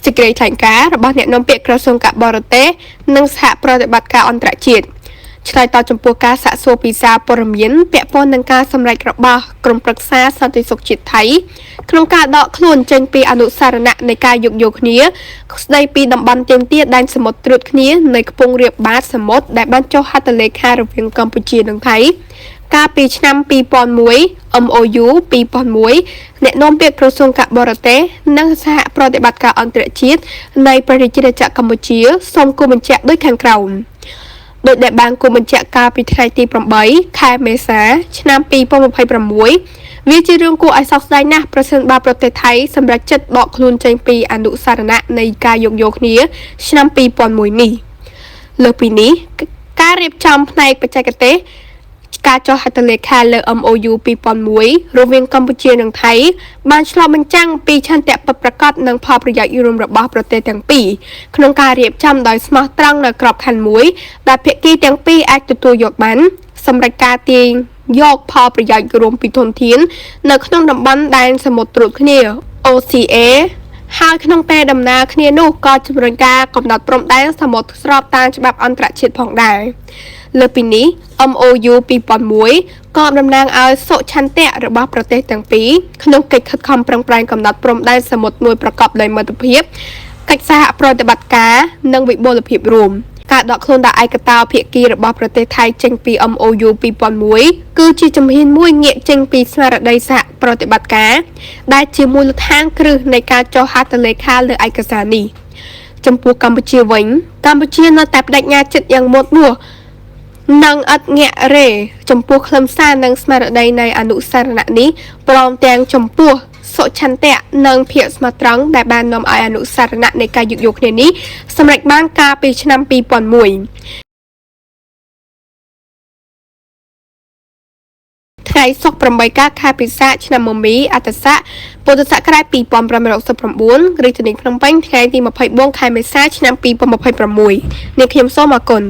សេចក្តីថ្លែងការណ៍របស់អ្នកនាំពាក្យក្រសួងការបរទេសនិងសហប្រតិបត្តិការអន្តរជាតិឆ្លើយតបចំពោះការសាកសួរពីសារព័ត៌មានពាក់ព័ន្ធនឹងការសម្រេចរបស់ក្រុមប្រឹក្សាសន្តិសុខជាតិថៃក្នុងការដកខ្លួនចេញពីអនុសារណៈនៃការយោគយល់គ្នាស្ដីពីតំបន់ទាមទារដែនសមុទ្រត្រួតគ្នានៃខ្ពង់រាបបាតសមុទ្រដែលបានចុះហត្ថលេខារវាងកម្ពុជានិងថៃកាលពីឆ្នាំ2001 MOU 2001អ្នកនាំពាក្យក្រសួងការបរទេសនិងសហប្រតិបត្តិការអន្តរជាតិនៃប្រជាជាតិកម្ពុជាសូមគូបញ្ជាក់ដូចខាងក្រោមដោយដែលបានគូបញ្ជាក់កាលពីថ្ងៃទី8ខែមេសាឆ្នាំ2026វាជារឿងគួរឲ្យសោកស្ដាយណាស់ប្រសិនបើប្រទេសថៃសម្រេចចិត្តដកខ្លួនចេញពីអនុសារណៈនៃការយោគយល់គ្នាឆ្នាំ2001នេះលើពីនេះការរៀបចំផ្នែកបច្ចេកទេសការចុះហត្ថលេខាលើ MOU 2001រវាងកម្ពុជានិងថៃបានឆ្លុះបញ្ចាំងពីឆន្ទៈពិតប្រាកដនិងផលប្រយោជន៍រួមរបស់ប្រទេសទាំងពីរក្នុងការរៀបចំដោយស្មោះត្រង់នៅក្របខ័ណ្ឌមួយដែលភាគីទាំងពីរអាចទទួលយកបានសម្រាប់ការទាញយកផលប្រយោជន៍រួមពីធនធាននៅក្នុងតំបន់ដែនសមុទ្រត្រួតគ្នា OCA ហើយក្នុងពេលដំណើរគ្នានោះក៏ជំរុញការកំណត់ព្រំដែនសមុទ្រស្របតាមច្បាប់អន្តរជាតិផងដែរលើពីនេះ MOU 2001ក៏តំណាងឲ្យសុឆន្ទៈរបស់ប្រទេសទាំងពីរក្នុងកិច្ចខិតខំប្រឹងប្រែងកំណត់ព្រំដែនសមុទ្រមួយប្រកបដោយមិត្តភាពកិច្ចសហប្រតិបត្តិការនិងវិបុលភាពរួមការដកខ្លួនដោយឯកតោភាគីរបស់ប្រទេសថៃចេញពី MOU 2001គឺជាជំហានមួយងាកចេញពីស្មារតីសហប្រតិបត្តិការដែលជាមូលដ្ឋានគ្រឹះនៃការចុះហត្ថលេខាលើឯកសារនេះចំពោះកម្ពុជាវិញកម្ពុជានៅតែបដិញ្ញាចិត្តយ៉ាងមុតមមនិងឥតងាក់រេចំពោះខ្លឹមសារនិងស្មារតីនៃអនុសារណៈនេះព្រមទាំងចំពោះសុឆន្ទៈនិងភាពស្មោះត្រង់ដែលបាននាំឲ្យអនុសារណៈនៃការយោគយល់គ្នានេះសម្រេចបានកាលពីឆ្នាំ2001ថ្ងៃសុក្រ8កើតខែពិសាខឆ្នាំមមីអត្តស័កពុទ្ធសករាជ2569រាជធានីភ្នំពេញថ្ងៃទី24ខែមេសាឆ្នាំ2026នាងខ្ញុំសូមអរគុណ